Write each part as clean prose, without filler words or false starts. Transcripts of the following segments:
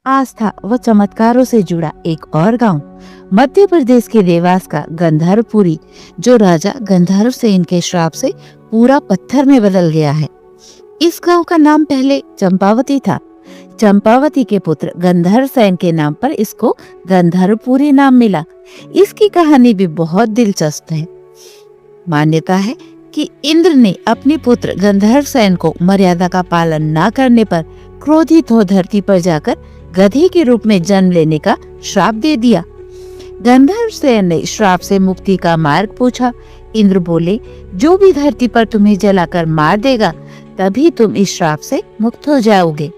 आस्था व चमत्कारों से जुड़ा एक और गांव मध्य प्रदेश के देवास का गंधर्वपुरी, जो राजा गंधर्वसेन के श्राप से पूरा पत्थर में बदल गया है। इस गांव का नाम पहले चंपावती था। चंपावती के पुत्र गंधर्वसेन के नाम पर इसको गंधर्वपुरी नाम मिला। इसकी कहानी भी बहुत दिलचस्प है। मान्यता है कि इंद्र ने अपने पुत्र गंधर्वसेन को मर्यादा का पालन न करने पर क्रोधित हो धरती पर जाकर गधे के रूप में जन्म लेने का श्राप दे दिया। गंधर्वसेन ने श्राप से मुक्ति का मार्ग पूछा। इंद्र बोले, जो भी धरती पर तुम्हें जलाकर मार देगा तभी तुम इस श्राप से मुक्त हो जाओगे।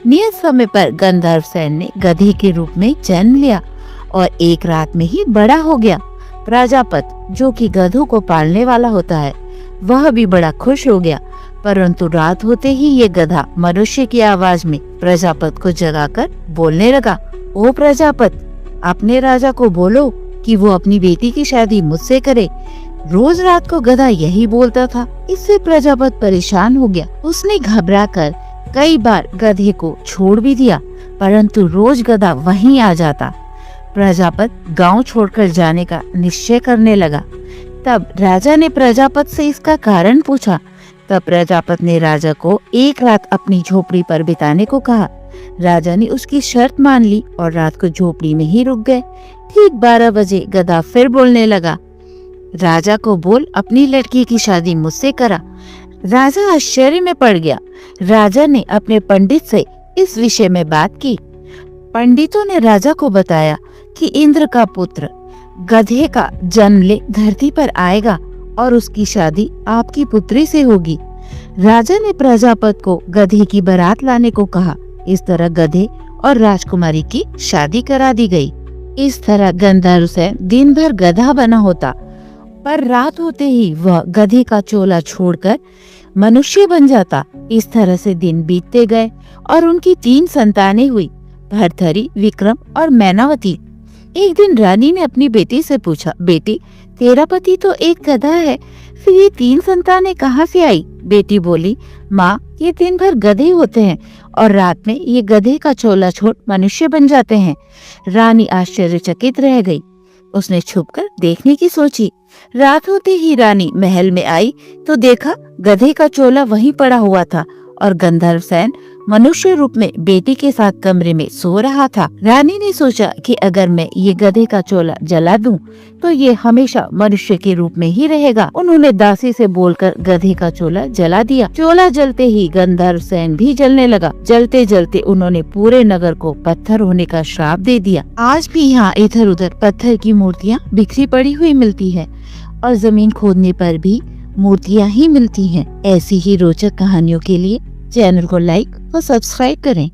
नियत समय पर गंधर्वसेन ने गधे के रूप में जन्म लिया और एक रात में ही बड़ा हो गया। प्रजापत, जो कि गधों को पालने वाला होता है, वह भी बड़ा खुश हो गया। परंतु रात होते ही ये गधा मनुष्य की आवाज में प्रजापत को जगाकर बोलने लगा, ओ प्रजापत, अपने राजा को बोलो कि वो अपनी बेटी की शादी मुझसे करे। रोज रात को गधा यही बोलता था। इससे प्रजापत परेशान हो गया। उसने घबराकर कई बार गधे को छोड़ भी दिया, परंतु रोज गधा वहीं आ जाता। प्रजापत गांव छोड़कर जाने का निश्चय करने लगा। तब राजा ने प्रजापत से इसका कारण पूछा। तब प्रजापत ने राजा को एक रात अपनी झोपड़ी पर बिताने को कहा। राजा ने उसकी शर्त मान ली और रात को झोपड़ी में ही रुक गए। ठीक 12 बजे गधा फिर बोलने लगा, राजा को बोल अपनी लड़की की शादी मुझसे करा। राजा आश्चर्य में पड़ गया। राजा ने अपने पंडित से इस विषय में बात की। पंडितों ने राजा को बताया कि इंद्र का पुत्र गधे का जन्म ले धरती पर आएगा और उसकी शादी आपकी पुत्री से होगी। राजा ने प्रजापत को गधे की बारात लाने को कहा। इस तरह गधे और राजकुमारी की शादी करा दी गई। इस तरह गंधर्वसेन दिन भर गधा बना होता, पर रात होते ही वह गधे का चोला छोड़कर मनुष्य बन जाता। इस तरह से दिन बीतते गए और उनकी 3 संतानें हुई, भर्तहरि, विक्रम और मैनावती। एक दिन रानी ने अपनी बेटी से पूछा, बेटी, तेरा पति तो एक गधा है, फिर ये 3 संतानें कहाँ से आई? बेटी बोली, माँ, ये दिन भर गधे होते हैं और रात में ये गधे का चोला छोड़ मनुष्य बन जाते हैं। रानी आश्चर्यचकित रह गई। उसने छुपकर देखने की सोची। रात होते ही रानी महल में आई तो देखा गधे का चोला वहीं पड़ा हुआ था और गंधर्वसेन मनुष्य रूप में बेटी के साथ कमरे में सो रहा था। रानी ने सोचा कि अगर मैं ये गधे का चोला जला दूं तो ये हमेशा मनुष्य के रूप में ही रहेगा। उन्होंने दासी से बोलकर गधे का चोला जला दिया। चोला जलते ही गंधर्वसेन भी जलने लगा। जलते जलते उन्होंने पूरे नगर को पत्थर होने का श्राप दे दिया। आज भी यहाँ इधर उधर पत्थर की मूर्तियाँ बिखरी पड़ी हुई मिलती है और जमीन खोदने पर भी मूर्तियाँ ही मिलती हैं। ऐसी ही रोचक कहानियों के लिए चैनल को लाइक और सब्सक्राइब करें।